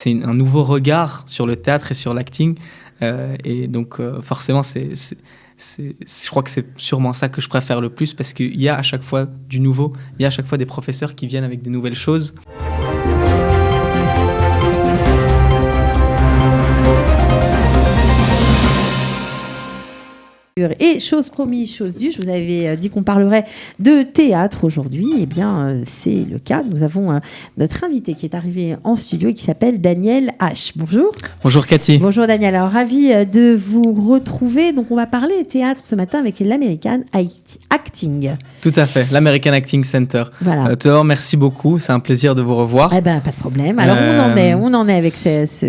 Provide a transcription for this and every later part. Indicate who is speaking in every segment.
Speaker 1: C'est un nouveau regard sur le théâtre et sur l'acting. Et donc, forcément, je crois que c'est sûrement ça que je préfère le plus parce qu'il y a à chaque fois du nouveau, il y a à chaque fois des professeurs qui viennent avec des nouvelles choses.
Speaker 2: Et chose promise, chose due, je vous avais dit qu'on parlerait de théâtre aujourd'hui. Eh bien, c'est le cas. Nous avons notre invité qui est arrivé en studio et qui s'appelle Daniel H. Bonjour.
Speaker 1: Bonjour Cathy.
Speaker 2: Bonjour Daniel. Alors, ravi de vous retrouver. Donc, on va parler théâtre ce matin avec l'American Acting.
Speaker 1: Tout à fait, l'American Acting Center.
Speaker 2: Voilà.
Speaker 1: Tout d'abord, merci beaucoup. C'est un plaisir de vous revoir.
Speaker 2: Eh ben, pas de problème. Alors, on en est avec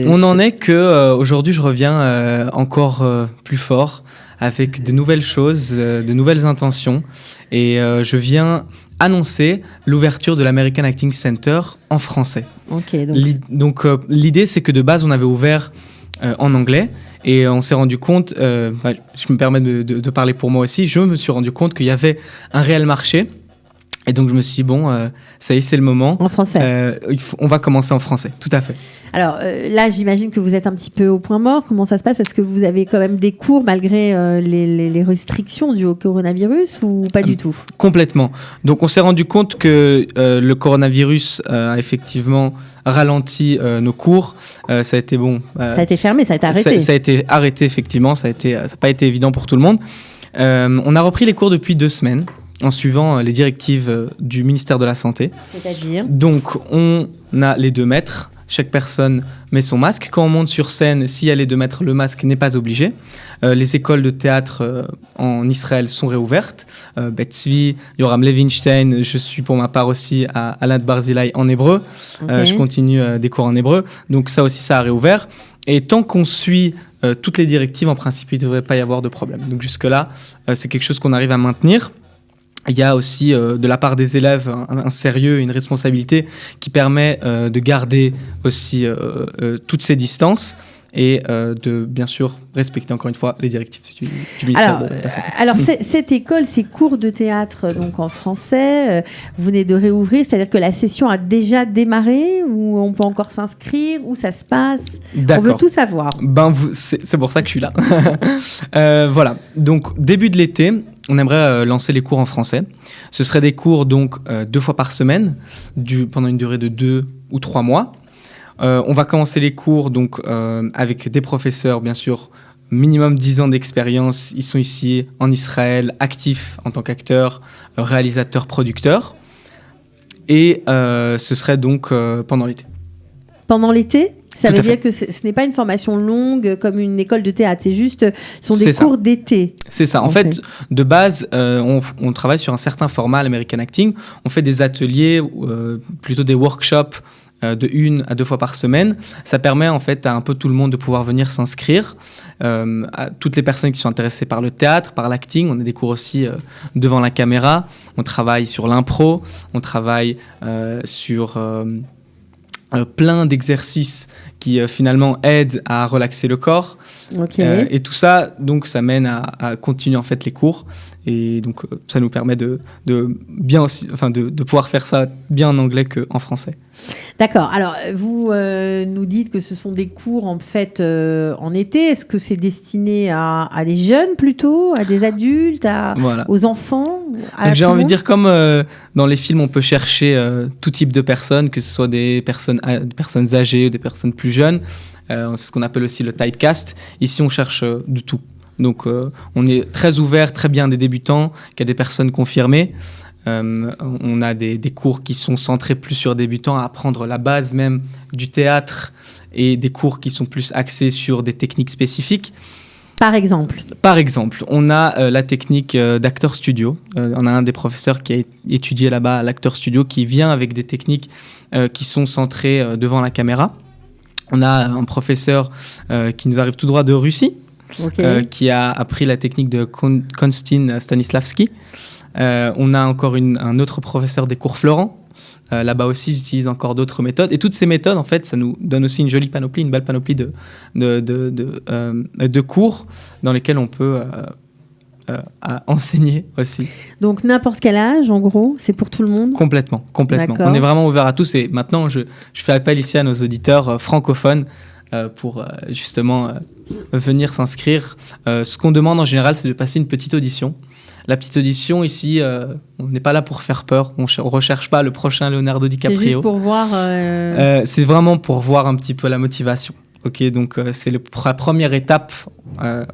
Speaker 1: On en est que aujourd'hui, je reviens encore plus fort, avec de nouvelles choses, de nouvelles intentions. Et je viens annoncer l'ouverture de l'American Acting Center en français.
Speaker 2: Ok.
Speaker 1: Donc, l'idée, c'est que de base, on avait ouvert en anglais. Et on s'est rendu compte, je me permets de parler pour moi aussi, je me suis rendu compte qu'il y avait un réel marché. Et donc, je me suis dit, bon, ça y est, c'est le moment.
Speaker 2: En français.
Speaker 1: On va commencer en français, tout à fait.
Speaker 2: Alors là, j'imagine que vous êtes un petit peu au point mort. Comment ça se passe ? Est-ce que vous avez quand même des cours malgré les restrictions dues au coronavirus ou pas du tout ?
Speaker 1: Complètement. Donc, on s'est rendu compte que le coronavirus a effectivement ralenti nos cours. Ça a été bon.
Speaker 2: Ça a été fermé, ça a été arrêté.
Speaker 1: Ça a été arrêté, effectivement. Ça n'a pas été évident pour tout le monde. On a repris les cours depuis 2 semaines. En suivant les directives du ministère de la Santé.
Speaker 2: C'est-à-dire ?
Speaker 1: Donc, on a les 2 mètres. Chaque personne met son masque. Quand on monte sur scène, s'il y a les 2 mètres, le masque n'est pas obligé. Les écoles de théâtre en Israël sont réouvertes. Bet Tzvi, Yoram Levinstein, je suis pour ma part aussi à Alat Barzilai en hébreu. Okay. Je continue des cours en hébreu. Donc ça aussi, ça a réouvert. Et tant qu'on suit toutes les directives, en principe, il ne devrait pas y avoir de problème. Donc jusque-là, c'est quelque chose qu'on arrive à maintenir. Il y a aussi de la part des élèves un sérieux, une responsabilité qui permet de garder aussi toutes ces distances et de bien sûr respecter encore une fois les directives du ministère de la Santé.
Speaker 2: Alors cette école, ces cours de théâtre donc en français, vous venez de réouvrir, c'est-à-dire que la session a déjà démarré ou on peut encore s'inscrire, où ça se passe ?
Speaker 1: D'accord.
Speaker 2: On veut tout savoir.
Speaker 1: C'est pour ça que je suis là. Voilà, donc début de l'été, on aimerait lancer les cours en français. Ce seraient des cours donc 2 fois par semaine, pendant une durée de 2 ou 3 mois. On va commencer les cours donc, avec des professeurs, bien sûr, minimum 10 ans d'expérience. Ils sont ici en Israël, actifs en tant qu'acteurs, réalisateurs, producteurs. Et ce serait donc pendant l'été. Pendant l'été ?
Speaker 2: Ça veut dire que ce n'est pas une formation longue comme une école de théâtre, ce sont des cours d'été.
Speaker 1: C'est ça. En fait, de base, on travaille sur un certain format, l'American Acting. On fait des ateliers, plutôt des workshops de 1 à 2 fois par semaine. Ça permet en fait à un peu tout le monde de pouvoir venir s'inscrire. À toutes les personnes qui sont intéressées par le théâtre, par l'acting. On a des cours aussi devant la caméra. On travaille sur l'impro. On travaille sur... plein d'exercices qui finalement aident à relaxer le corps.
Speaker 2: Okay.
Speaker 1: Et tout ça, donc, ça mène à continuer en fait les cours. Et donc, ça nous permet de pouvoir faire ça bien en anglais qu'en français.
Speaker 2: D'accord. Alors, vous nous dites que ce sont des cours en fait en été. Est-ce que c'est destiné à des jeunes plutôt, à des adultes, aux enfants
Speaker 1: donc, j'ai envie de dire, comme dans les films, on peut chercher tout type de personnes, que ce soit des personnes âgées ou des personnes plus jeunes. C'est ce qu'on appelle aussi le typecast. Ici, on cherche de tout. Donc, on est très ouvert, très bien des débutants, qu'à des personnes confirmées. On a des cours qui sont centrés plus sur débutants, à apprendre la base même du théâtre, et des cours qui sont plus axés sur des techniques spécifiques.
Speaker 2: Par exemple,
Speaker 1: on a la technique d'acteur studio. On a un des professeurs qui a étudié là-bas à l'acteur studio, qui vient avec des techniques qui sont centrées devant la caméra. On a un professeur qui nous arrive tout droit de Russie, qui a appris la technique de Konstantin Stanislavski. On a encore un autre professeur des cours Florent. Là-bas aussi, j'utilise encore d'autres méthodes. Et toutes ces méthodes, en fait, ça nous donne aussi une jolie panoplie, une belle panoplie de cours dans lesquels on peut à enseigner aussi.
Speaker 2: Donc n'importe quel âge, en gros, c'est pour tout le monde?
Speaker 1: Complètement.
Speaker 2: D'accord.
Speaker 1: On est vraiment ouvert à tous et maintenant je fais appel ici à nos auditeurs francophones pour justement venir s'inscrire. Ce qu'on demande en général, c'est de passer une petite audition. La petite audition ici, on n'est pas là pour faire peur, on ne recherche pas le prochain Leonardo DiCaprio.
Speaker 2: C'est juste pour voir...
Speaker 1: C'est vraiment pour voir un petit peu la motivation. Ok, donc c'est la première étape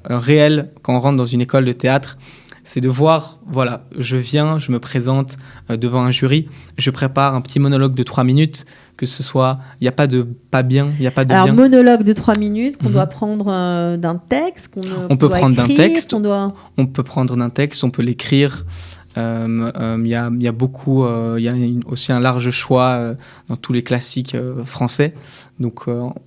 Speaker 1: réelle quand on rentre dans une école de théâtre, c'est de voir, voilà, je viens, je me présente devant un jury, je prépare un petit monologue de 3 minutes, que ce soit, il n'y a pas de pas bien, il n'y a pas de
Speaker 2: Alors,
Speaker 1: bien.
Speaker 2: monologue de 3 minutes qu'on doit prendre d'un texte,
Speaker 1: on peut prendre d'un texte,
Speaker 2: on
Speaker 1: peut prendre d'un texte, on peut l'écrire. Il y a beaucoup, il y a aussi un large choix dans tous les classiques français. Donc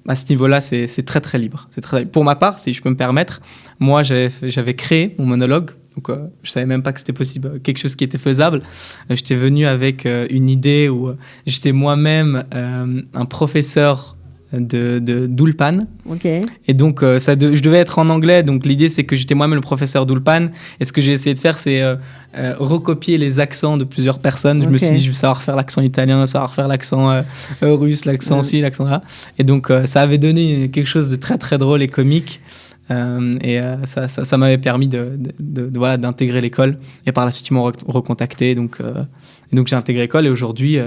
Speaker 1: à ce niveau-là, c'est très très libre. C'est très libre. Pour ma part, si je peux me permettre, moi j'avais créé mon monologue. Donc je savais même pas que c'était possible, quelque chose qui était faisable. J'étais venu avec une idée où j'étais moi-même un professeur d'Ulpan.
Speaker 2: Okay.
Speaker 1: Et donc je devais être en anglais, donc l'idée c'est que j'étais moi-même le professeur d'Ulpan, et ce que j'ai essayé de faire c'est recopier les accents de plusieurs personnes. Je me suis dit je vais savoir faire l'accent italien, savoir faire l'accent russe, l'accent ci, l'accent là, et donc ça avait donné quelque chose de très très drôle et comique. Ça m'avait permis voilà, d'intégrer l'école, et par la suite ils m'ont recontacté, donc j'ai intégré l'école, et aujourd'hui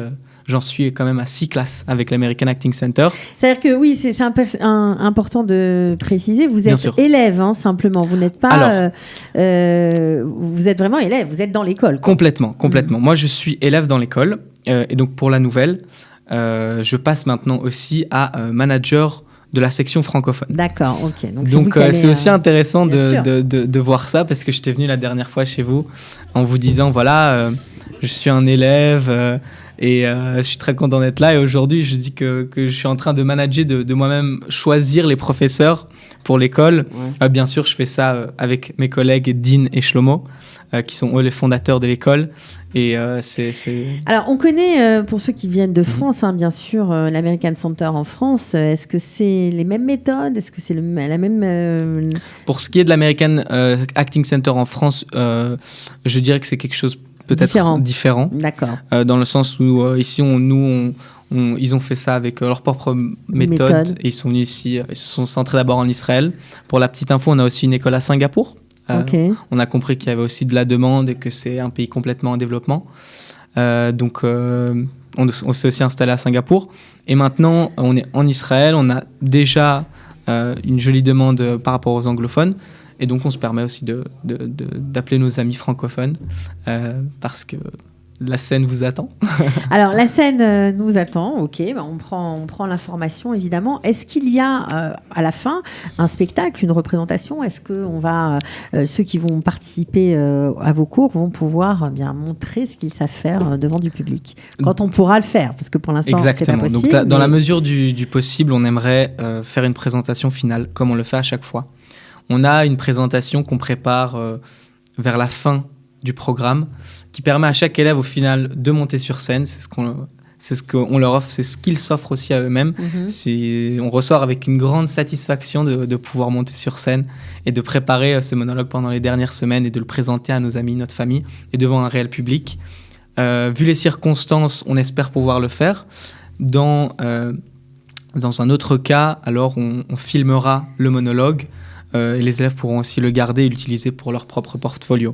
Speaker 1: j'en suis quand même à 6 classes avec l'American Acting Center.
Speaker 2: C'est-à-dire que oui, c'est important de préciser, vous êtes élève, hein, simplement, vous n'êtes pas... vous êtes vraiment élève, vous êtes dans l'école.
Speaker 1: Complètement. Moi je suis élève dans l'école, et donc pour la nouvelle, je passe maintenant aussi à manager de la section francophone.
Speaker 2: D'accord, ok.
Speaker 1: Donc c'est aussi intéressant de voir ça, parce que j'étais venu la dernière fois chez vous en vous disant, voilà, je suis un élève... Et je suis très content d'être là. Et aujourd'hui, je dis que je suis en train de manager, de moi-même choisir les professeurs pour l'école. Ouais. Bien sûr, je fais ça avec mes collègues Dean et Shlomo, qui sont eux les fondateurs de l'école. Et c'est...
Speaker 2: Alors, on connaît, pour ceux qui viennent de France, hein, bien sûr, l'American Center en France. Est-ce que c'est les mêmes méthodes? Est-ce que c'est la même...
Speaker 1: Pour ce qui est de l'American Acting Center en France, je dirais que c'est quelque chose peut-être différent.
Speaker 2: D'accord.
Speaker 1: Dans le sens où ici, ils ont fait ça avec leur propre méthode. Et ils sont venus ici, ils se sont centrés d'abord en Israël. Pour la petite info, on a aussi une école à Singapour. On a compris qu'il y avait aussi de la demande et que c'est un pays complètement en développement. Donc, on s'est aussi installé à Singapour. Et maintenant, on est en Israël. On a déjà une jolie demande par rapport aux anglophones. Et donc, on se permet aussi d'appeler nos amis francophones parce que la scène vous attend.
Speaker 2: Alors, la scène nous attend, ok. On prend l'information, évidemment. Est-ce qu'il y a, à la fin, un spectacle, une représentation? Est-ce que ceux qui vont participer à vos cours vont pouvoir bien montrer ce qu'ils savent faire devant du public? Quand on pourra le faire, parce que pour l'instant, c'est pas possible.
Speaker 1: Donc, dans la mesure du possible, on aimerait faire une présentation finale, comme on le fait à chaque fois. On a une présentation qu'on prépare vers la fin du programme qui permet à chaque élève au final de monter sur scène. C'est ce qu'on leur offre, c'est ce qu'ils s'offrent aussi à eux-mêmes. On ressort avec une grande satisfaction de pouvoir monter sur scène et de préparer ce monologue pendant les dernières semaines et de le présenter à nos amis, notre famille et devant un réel public. Vu les circonstances, on espère pouvoir le faire. Dans un autre cas, alors on filmera le monologue. Et les élèves pourront aussi le garder et l'utiliser pour leur propre portfolio.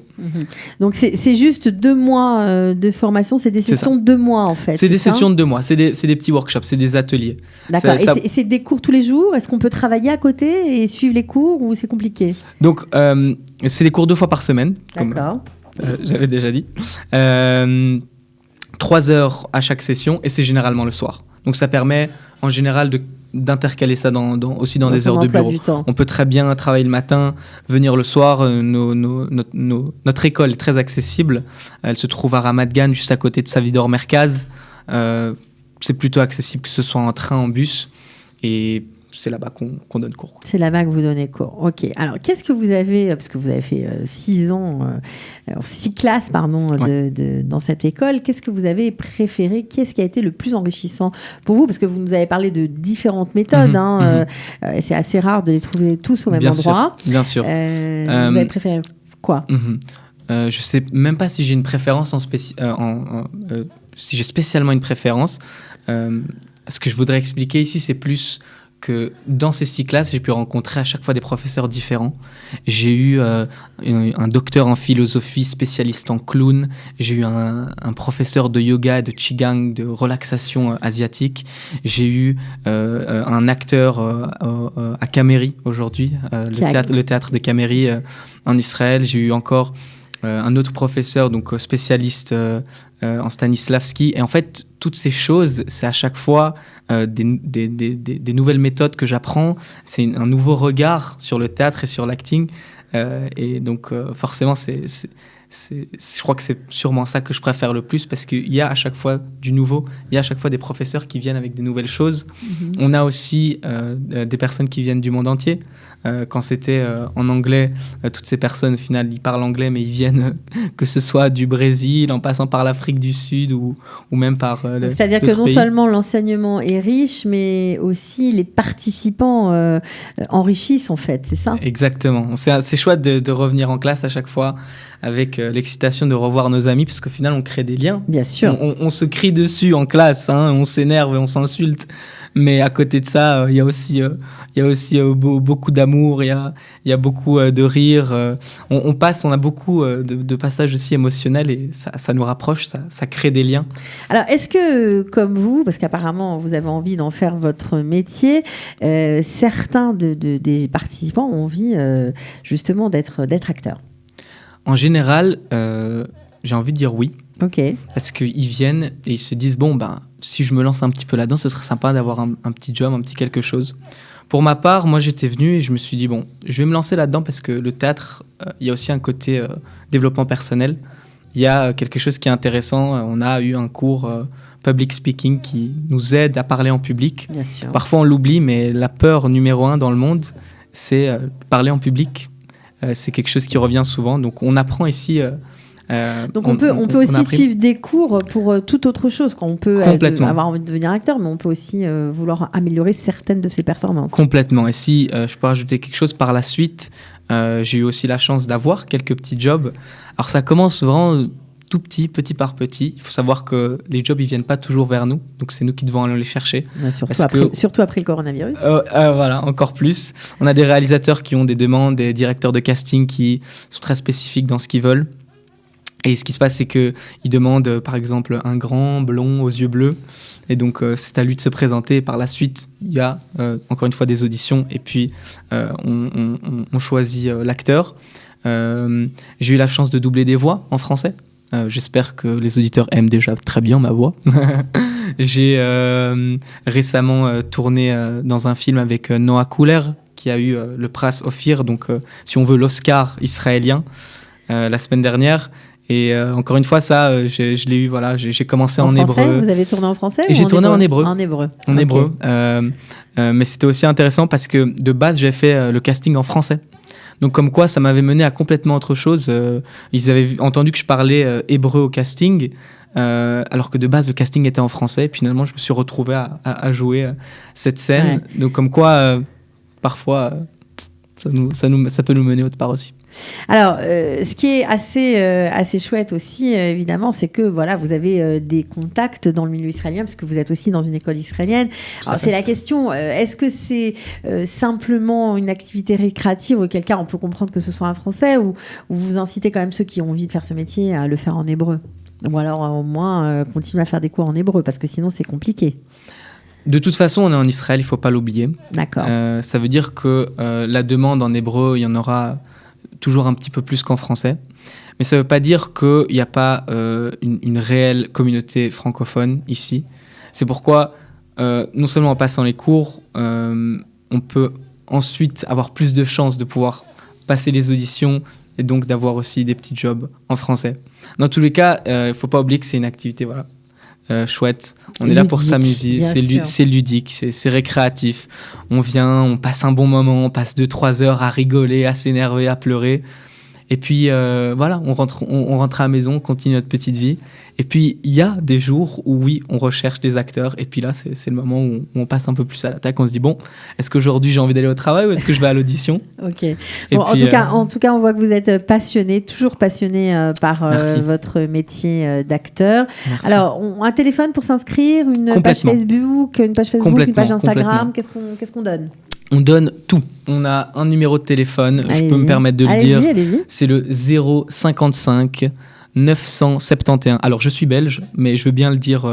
Speaker 2: Donc, c'est juste 2 mois de formation, c'est des sessions de 2 mois en fait.
Speaker 1: C'est des sessions de 2 mois, c'est des petits workshops, c'est des ateliers.
Speaker 2: D'accord, et c'est des cours tous les jours? Est-ce qu'on peut travailler à côté et suivre les cours ou c'est compliqué?
Speaker 1: Donc, c'est des cours 2 fois par semaine,
Speaker 2: d'accord.
Speaker 1: Comme j'avais déjà dit. 3 heures à chaque session et c'est généralement le soir. Donc, ça permet en général d'intercaler ça aussi dans des heures de bureau. On peut très bien travailler le matin, venir le soir. Notre école est très accessible. Elle se trouve à Ramat Gan, juste à côté de Savidor Merkaz. C'est plutôt accessible, que ce soit en train, en bus. Et c'est là-bas qu'on donne cours.
Speaker 2: C'est là-bas que vous donnez cours. Ok. Alors, qu'est-ce que vous avez, parce que vous avez fait 6 classes, dans cette école. Qu'est-ce que vous avez préféré? Qu'est-ce qui a été le plus enrichissant pour vous? Parce que vous nous avez parlé de différentes méthodes. C'est assez rare de les trouver tous au même endroit.
Speaker 1: Bien sûr.
Speaker 2: Vous avez préféré quoi?
Speaker 1: Je sais même pas si j'ai une préférence si j'ai spécialement une préférence. Ce que je voudrais expliquer ici, c'est plus que dans ces 6 classes, j'ai pu rencontrer à chaque fois des professeurs différents. J'ai eu un docteur en philosophie spécialiste en clown. J'ai eu un professeur de yoga, de qigong, de relaxation asiatique. J'ai eu un acteur à Cameri aujourd'hui, le théâtre de Cameri en Israël. J'ai eu encore un autre professeur donc spécialiste en Stanislavski. Et en fait, toutes ces choses, c'est à chaque fois des nouvelles méthodes que j'apprends. C'est un nouveau regard sur le théâtre et sur l'acting. Et donc, forcément, je crois que c'est sûrement ça que je préfère le plus parce qu'il y a à chaque fois du nouveau. Il y a à chaque fois des professeurs qui viennent avec des nouvelles choses. On a aussi des personnes qui viennent du monde entier. Quand c'était en anglais, toutes ces personnes, au final, ils parlent anglais, mais ils viennent, que ce soit du Brésil, en passant par l'Afrique du Sud ou même par
Speaker 2: c'est-à-dire que non seulement l'enseignement est riche, mais aussi les participants enrichissent, en fait, c'est ça?
Speaker 1: Exactement. C'est chouette de revenir en classe à chaque fois avec l'excitation de revoir nos amis, parce qu'au final, on crée des liens.
Speaker 2: Bien sûr.
Speaker 1: On se crie dessus en classe, hein, on s'énerve et on s'insulte. Mais à côté de ça, il y a aussi beaucoup d'amour, il y a beaucoup de rire. On a beaucoup de passages aussi émotionnels et ça nous rapproche, ça crée des liens.
Speaker 2: Alors, est-ce que, comme vous, parce qu'apparemment vous avez envie d'en faire votre métier, certains des participants ont envie justement d'être acteurs?
Speaker 1: En général, j'ai envie de dire oui.
Speaker 2: Ok.
Speaker 1: Parce qu'ils viennent et ils se disent, bon, si je me lance un petit peu là-dedans, ce serait sympa d'avoir un petit job, un petit quelque chose. Pour ma part, moi, j'étais venu et je me suis dit, bon, je vais me lancer là-dedans parce que le théâtre, il y a aussi un côté développement personnel. Il y a quelque chose qui est intéressant. On a eu un cours public speaking qui nous aide à parler en public.
Speaker 2: Bien sûr.
Speaker 1: Parfois, on l'oublie, mais la peur numéro 1 dans le monde, c'est parler en public. C'est quelque chose qui revient souvent. Donc, on apprend ici...
Speaker 2: donc on peut aussi suivre des cours pour toute autre chose. Quand on peut avoir envie de devenir acteur, mais on peut aussi vouloir améliorer certaines de ses performances.
Speaker 1: Complètement. Et si je peux rajouter quelque chose par la suite, j'ai eu aussi la chance d'avoir quelques petits jobs. Alors ça commence vraiment tout petit par petit. Il faut savoir que les jobs, ils viennent pas toujours vers nous. Donc c'est nous qui devons aller les chercher.
Speaker 2: Surtout après le coronavirus.
Speaker 1: Voilà, encore plus. On a des réalisateurs qui ont des demandes, des directeurs de casting qui sont très spécifiques dans ce qu'ils veulent. Et ce qui se passe, c'est qu'ils demandent, par exemple, un grand blond aux yeux bleus. Et donc, c'est à lui de se présenter. Par la suite, il y a, encore une fois, des auditions. Et puis, on choisit l'acteur. J'ai eu la chance de doubler des voix en français. J'espère que les auditeurs aiment déjà très bien ma voix. J'ai récemment tourné dans un film avec Noah Couler, qui a eu le Pras Ophir, donc, si on veut, l'Oscar israélien, la semaine dernière. Et encore une fois, ça, je l'ai eu, voilà, j'ai commencé en hébreu.
Speaker 2: Vous avez tourné en français?
Speaker 1: Et j'ai tourné en hébreu.
Speaker 2: En hébreu.
Speaker 1: En hébreu. Mais c'était aussi intéressant parce que de base, j'ai fait le casting en français. Donc comme quoi, ça m'avait mené à complètement autre chose. Ils avaient entendu que je parlais hébreu au casting, alors que de base, le casting était en français. Et puis, finalement, je me suis retrouvé à jouer cette scène. Ouais. Donc comme quoi, parfois, ça peut nous mener autre part aussi.
Speaker 2: Alors, ce qui est assez chouette aussi, évidemment, c'est que voilà, vous avez des contacts dans le milieu israélien, parce que vous êtes aussi dans une école israélienne. Alors, c'est la question, est-ce que c'est simplement une activité récréative, auquel cas on peut comprendre que ce soit un français, ou vous incitez quand même ceux qui ont envie de faire ce métier à le faire en hébreu? Ou alors, au moins, continuer à faire des cours en hébreu, parce que sinon, c'est compliqué.
Speaker 1: De toute façon, on est en Israël, il ne faut pas l'oublier.
Speaker 2: D'accord.
Speaker 1: Ça veut dire que la demande en hébreu, il y en aura toujours un petit peu plus qu'en français. Mais ça ne veut pas dire qu'il n'y a pas une réelle communauté francophone ici. C'est pourquoi, non seulement en passant les cours, on peut ensuite avoir plus de chances de pouvoir passer les auditions et donc d'avoir aussi des petits jobs en français. Dans tous les cas, il ne faut pas oublier que c'est une activité, voilà. Chouette, on est là pour s'amuser, c'est ludique, c'est récréatif. On vient, on passe un bon moment, on passe 2-3 heures à rigoler, à s'énerver, à pleurer. Et puis voilà, on rentre à la maison, on continue notre petite vie. Et puis il y a des jours où oui, on recherche des acteurs. Et puis là, c'est le moment où on passe un peu plus à l'attaque. On se dit bon, est-ce qu'aujourd'hui j'ai envie d'aller au travail ou est-ce que je vais à l'audition?
Speaker 2: Ok. Bon, en tout cas, on voit que vous êtes passionné, toujours passionné par votre métier d'acteur. Merci. Alors, un téléphone pour s'inscrire, une page Facebook, une page Instagram. Qu'est-ce qu'on donne?
Speaker 1: On donne tout. On a un numéro de téléphone, je peux me permettre de le dire. C'est le 055 971. Alors, je suis belge, mais je veux bien le dire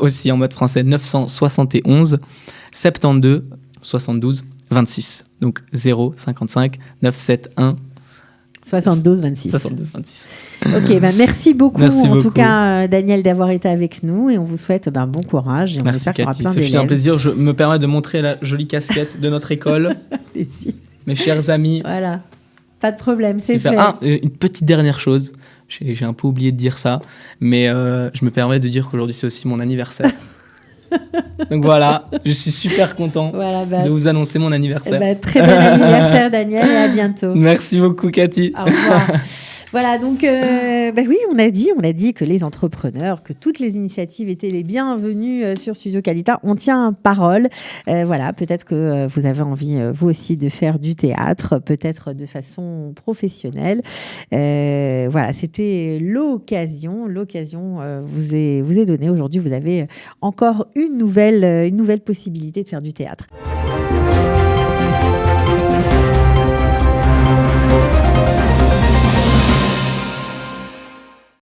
Speaker 1: aussi en mode français. 971 72 72 26. Donc, 055 971
Speaker 2: 72 26.
Speaker 1: 72 26.
Speaker 2: Ok, merci beaucoup en tout cas, Daniel, d'avoir été avec nous et on vous souhaite bon courage. Et on
Speaker 1: merci Cathy, c'est un plaisir. Je me permets de montrer la jolie casquette de notre école. Mes chers amis.
Speaker 2: Voilà, pas de problème, c'est fait.
Speaker 1: Une petite dernière chose. J'ai un peu oublié de dire ça, mais je me permets de dire qu'aujourd'hui, c'est aussi mon anniversaire. Donc voilà, je suis super content de vous annoncer mon anniversaire.
Speaker 2: Très bon anniversaire, Daniel, et à bientôt.
Speaker 1: Merci beaucoup, Cathy.
Speaker 2: Au revoir. Voilà, donc oui, on a dit que les entrepreneurs, que toutes les initiatives étaient les bienvenues sur Studio Qualita. On tient parole. Voilà, peut-être que vous avez envie, vous aussi, de faire du théâtre, peut-être de façon professionnelle. Voilà, c'était l'occasion vous est donnée. Aujourd'hui, vous avez encore une nouvelle possibilité de faire du théâtre.